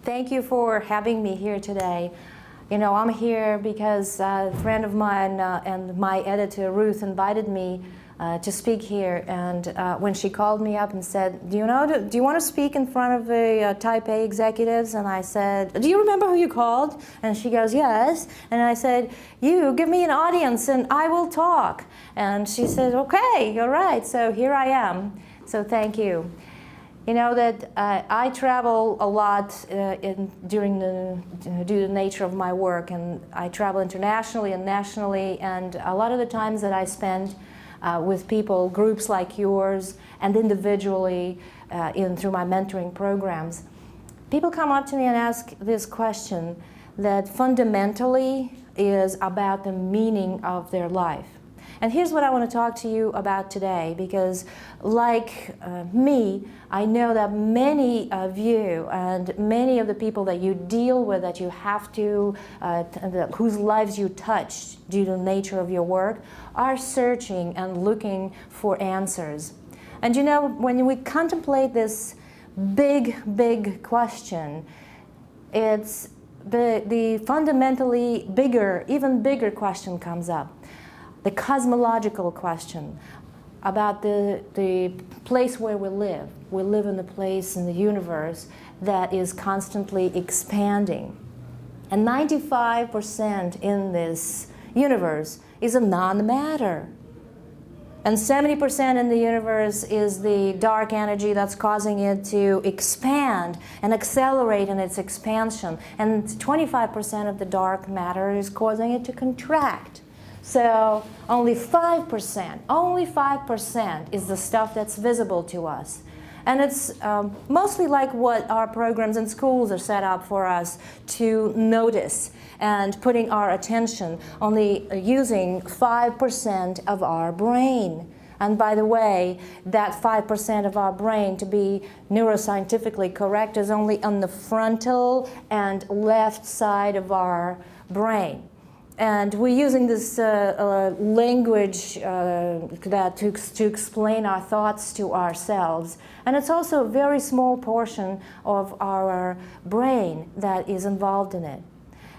Thank you for having me here today. You know, I'm here because a friend of mine and my editor, Ruth, invited me to speak here. And when she called me up and said, do you want to speak in front of the Type A executives? And I said, do you remember who you called? And she goes, yes. And I said, you give me an audience and I will talk. And she said, okay, you're right. So here I am. So thank you. You know that I travel a lot due to the nature of my work, and I travel internationally and nationally, and a lot of the times that I spend with people, groups like yours, and individually through my mentoring programs, people come up to me and ask this question that fundamentally is about the meaning of their life. And here's what I want to talk to you about today, because like me, I know that many of you and many of the people that you deal with, that you have to, whose lives you touch due to the nature of your work, are searching and looking for answers. And you know, when we contemplate this big question, it's the fundamentally bigger, even bigger question comes up. The cosmological question about the place where we live. We live in a place in the universe that is constantly expanding. And 95% in this universe is a non-matter. And 70% in the universe is the dark energy that's causing it to expand and accelerate in its expansion. And 25% of the dark matter is causing it to contract. So only 5% is the stuff that's visible to us. And it's mostly like what our programs in schools are set up for us to notice and putting our attention, only using 5% of our brain. And by the way, that 5% of our brain, to be neuroscientifically correct, is only on the frontal and left side of our brain. And we're using this language to explain our thoughts to ourselves. And it's also a very small portion of our brain that is involved in it.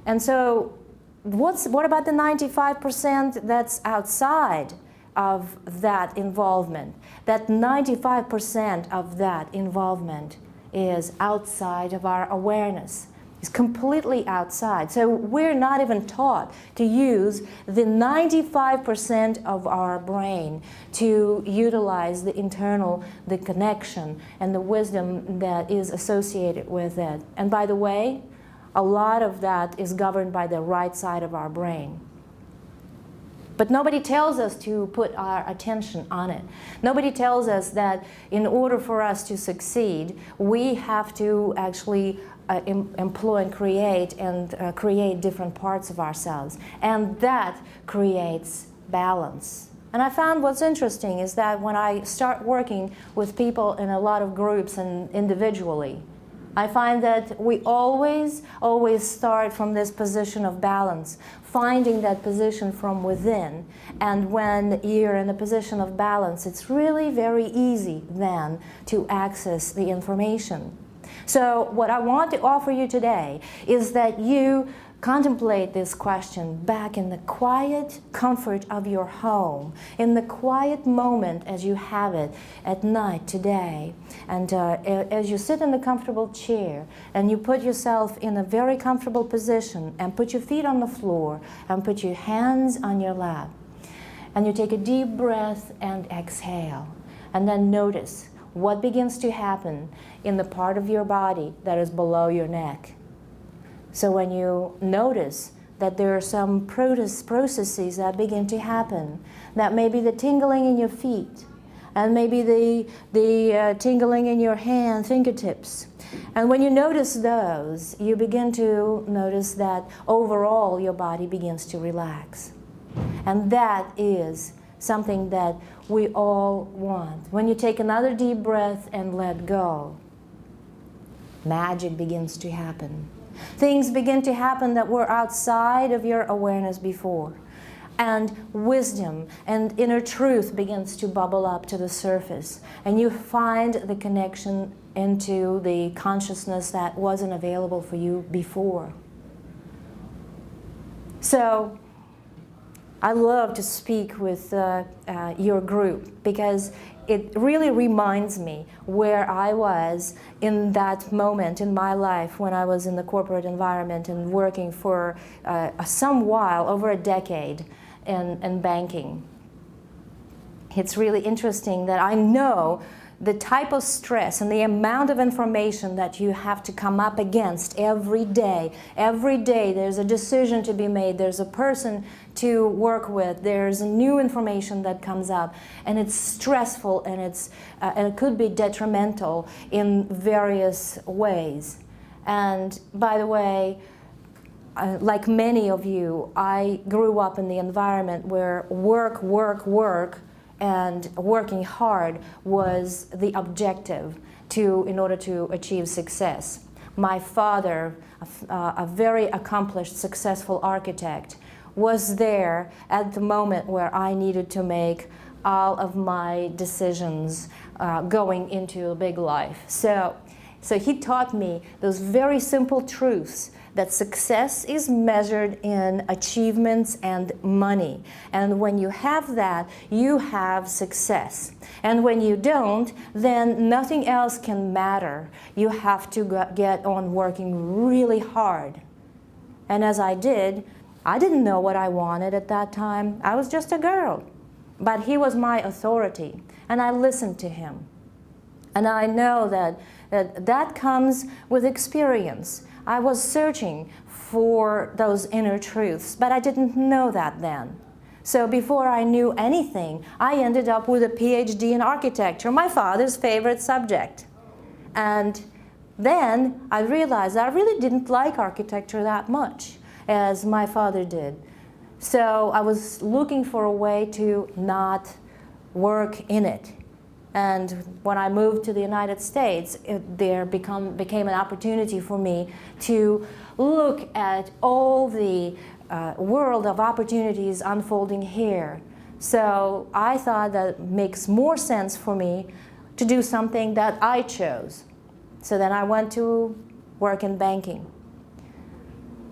And so what about the 95% that's outside of that involvement? That 95% of that involvement is outside of our awareness. It's completely outside. So we're not even taught to use the 95% of our brain to utilize the internal, the connection, and the wisdom that is associated with it. And by the way, a lot of that is governed by the right side of our brain. But nobody tells us to put our attention on it. Nobody tells us that in order for us to succeed, we have to actually employ and create different parts of ourselves. And that creates balance. And I found what's interesting is that when I start working with people in a lot of groups and individually, I find that we always start from this position of balance, finding that position from within. And when you're in a position of balance, it's really very easy then to access the information. So what I want to offer you today is that you contemplate this question back in the quiet comfort of your home, in the quiet moment as you have it at night today. And as you sit in a comfortable chair and you put yourself in a very comfortable position and put your feet on the floor and put your hands on your lap. And you take a deep breath and exhale. And then notice what begins to happen in the part of your body that is below your neck. So when you notice that there are some processes that begin to happen, that may be the tingling in your feet, and maybe the tingling in your fingertips. And when you notice those, you begin to notice that overall your body begins to relax. And that is something that we all want. When you take another deep breath and let go, magic begins to happen. Things begin to happen that were outside of your awareness before. and wisdom and inner truth begins to bubble up to the surface, and you find the connection into the consciousness that wasn't available for you before. So I love to speak with your group, because it really reminds me where I was in that moment in my life when I was in the corporate environment and working for some while, over a decade, in banking. It's really interesting that I know the type of stress and the amount of information that you have to come up against every day. Every day there's a decision to be made, there's a person to work with, there's new information that comes up, and it's stressful, and it could be detrimental in various ways. And by the way, like many of you, I grew up in the environment where work, and working hard was the objective in order to achieve success. My father, a very accomplished, successful architect, was there at the moment where I needed to make all of my decisions going into a big life. So he taught me those very simple truths, that success is measured in achievements and money. And when you have that, you have success. And when you don't, then nothing else can matter. You have to get on working really hard. And as I didn't know what I wanted at that time. I was just a girl. But he was my authority, and I listened to him. And I know that comes with experience. I was searching for those inner truths, but I didn't know that then. So before I knew anything, I ended up with a PhD in architecture, my father's favorite subject. And then I realized I really didn't like architecture that much as my father did. So I was looking for a way to not work in it. And when I moved to the United States, there became an opportunity for me to look at all the world of opportunities unfolding here. So I thought that it makes more sense for me to do something that I chose. So then I went to work in banking.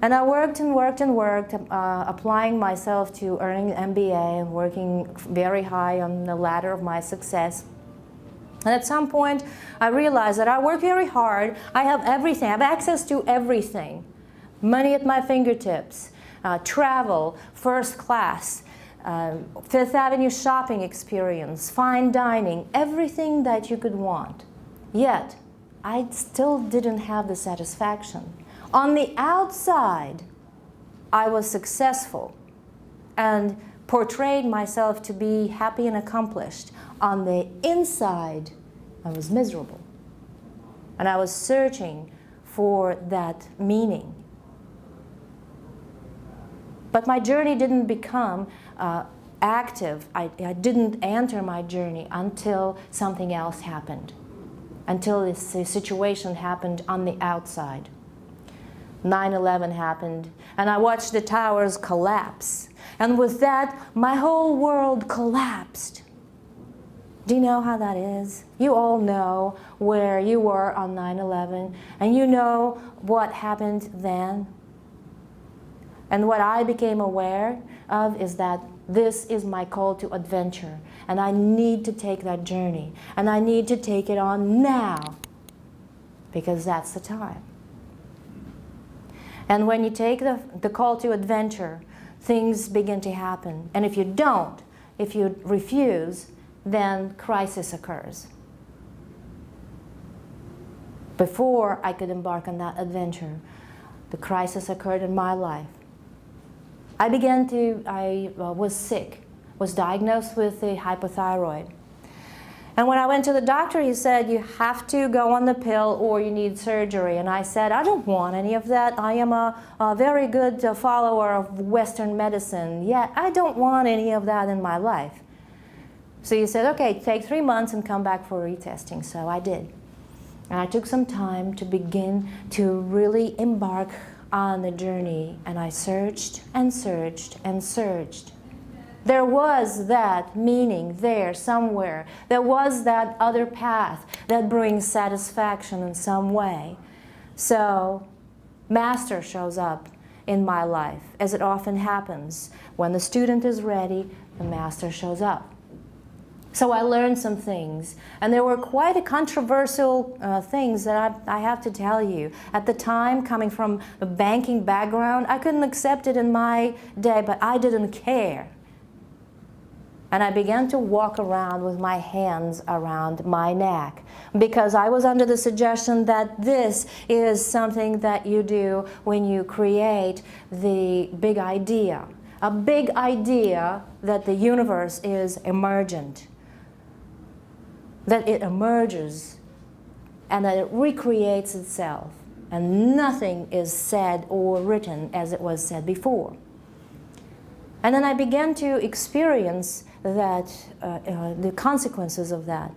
And I worked and worked and worked, applying myself to earning an MBA and working very high on the ladder of my success. And at some point, I realized that I work very hard. I have everything. I have access to everything. Money at my fingertips, travel, first class, Fifth Avenue shopping experience, fine dining, everything that you could want. Yet, I still didn't have the satisfaction. On the outside, I was successful and portrayed myself to be happy and accomplished. On the inside, I was miserable. And I was searching for that meaning. But my journey didn't become active. I didn't enter my journey until something else happened, until this situation happened on the outside. 9/11 happened, and I watched the towers collapse. And with that, my whole world collapsed. Do you know how that is? You all know where you were on 9/11, and you know what happened then. And what I became aware of is that this is my call to adventure, and I need to take that journey, and I need to take it on now, because that's the time. And when you take the call to adventure, things begin to happen. And if you don't, if you refuse, then crisis occurs. Before I could embark on that adventure, the crisis occurred in my life. I was sick, was diagnosed with a hypothyroid. And when I went to the doctor, he said, you have to go on the pill or you need surgery. And I said, I don't want any of that. I am a very good follower of Western medicine. Yeah, I don't want any of that in my life. So he said, okay, take 3 months and come back for retesting. So I did. And I took some time to begin to really embark on the journey. And I searched and searched and searched. There was that meaning there somewhere. There was that other path that brings satisfaction in some way. So, Master shows up in my life, as it often happens. When the student is ready, the Master shows up. So I learned some things, and there were quite a controversial things that I have to tell you. At the time, coming from a banking background, I couldn't accept it in my day, but I didn't care. And I began to walk around with my hands around my neck, because I was under the suggestion that this is something that you do when you create the big idea. A big idea that the universe is emergent, that it emerges and that it recreates itself, and nothing is said or written as it was said before. And then I began to experience that, the consequences of that.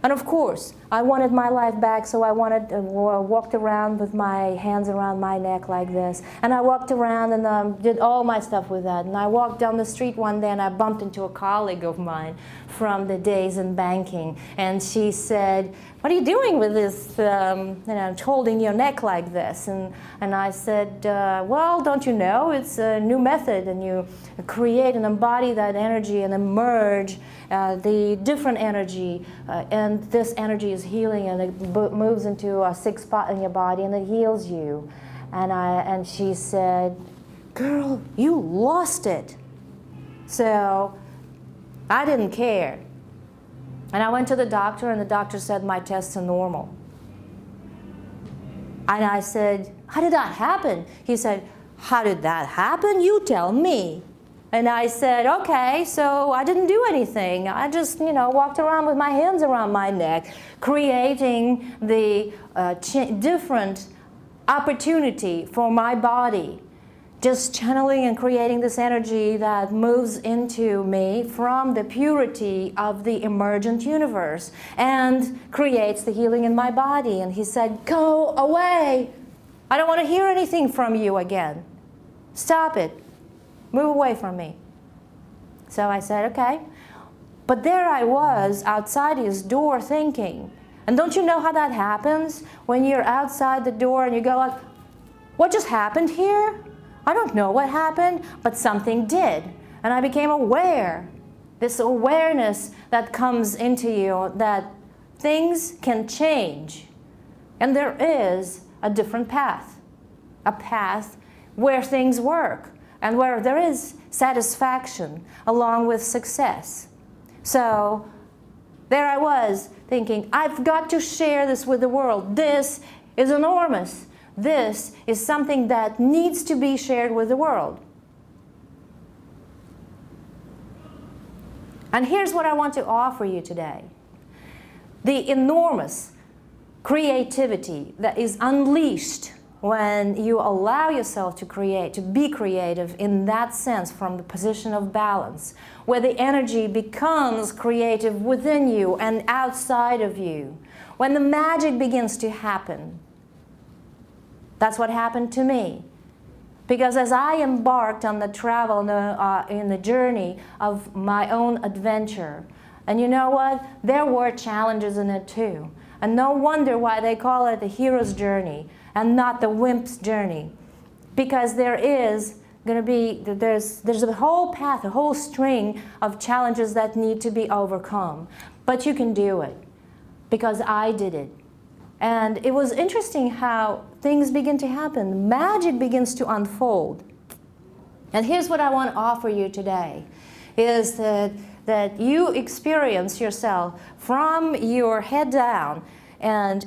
And of course, I wanted my life back, so I walked around with my hands around my neck like this. And I walked around and did all my stuff with that. And I walked down the street one day and I bumped into a colleague of mine from the days in banking. And she said, "What are you doing with this, holding your neck like this?" And I said, "Well, don't you know, it's a new method, and you create and embody that energy and emerge the different energy, and this energy is healing, and it moves into a sick spot in your body, and it heals you." And she said, "Girl, you lost it." So I didn't care. And I went to the doctor, and the doctor said my tests are normal. And I said, "How did that happen?" He said, "How did that happen? You tell me." And I said, "Okay, so I didn't do anything. I just, walked around with my hands around my neck, creating the different opportunity for my body. Just channeling and creating this energy that moves into me from the purity of the emergent universe and creates the healing in my body." And he said, "Go away. I don't want to hear anything from you again. Stop it. Move away from me." So I said, "Okay." But there I was outside his door thinking, and don't you know how that happens? When you're outside the door and you go like, "What just happened here? I don't know what happened, but something did." And I became aware, this awareness that comes into you that things can change. And there is a different path, a path where things work and where there is satisfaction along with success. So there I was thinking, I've got to share this with the world. This is enormous. This is something that needs to be shared with the world. And here's what I want to offer you today. The enormous creativity that is unleashed when you allow yourself to create, to be creative in that sense, from the position of balance, where the energy becomes creative within you and outside of you. When the magic begins to happen. That's what happened to me. Because as I embarked on the travel, in the journey of my own adventure, and you know what? There were challenges in it too. And no wonder why they call it the hero's journey and not the wimp's journey. Because there is going to be, there's a whole path, a whole string of challenges that need to be overcome. But you can do it. Because I did it. And it was interesting how things begin to happen. Magic begins to unfold. And here's what I want to offer you today, is that you experience yourself from your head down and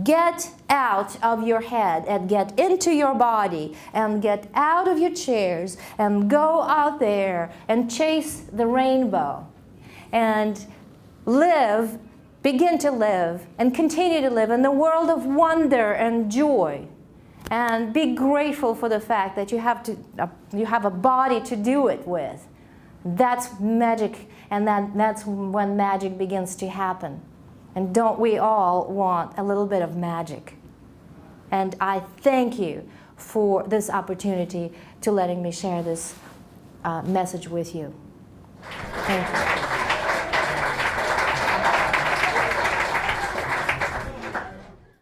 get out of your head and get into your body and get out of your chairs and go out there and chase the rainbow and live. Begin to live and continue to live in the world of wonder and joy, and be grateful for the fact that you have a body to do it with. That's magic, and that's when magic begins to happen. And don't we all want a little bit of magic? And I thank you for this opportunity to letting me share this message with you. Thank you.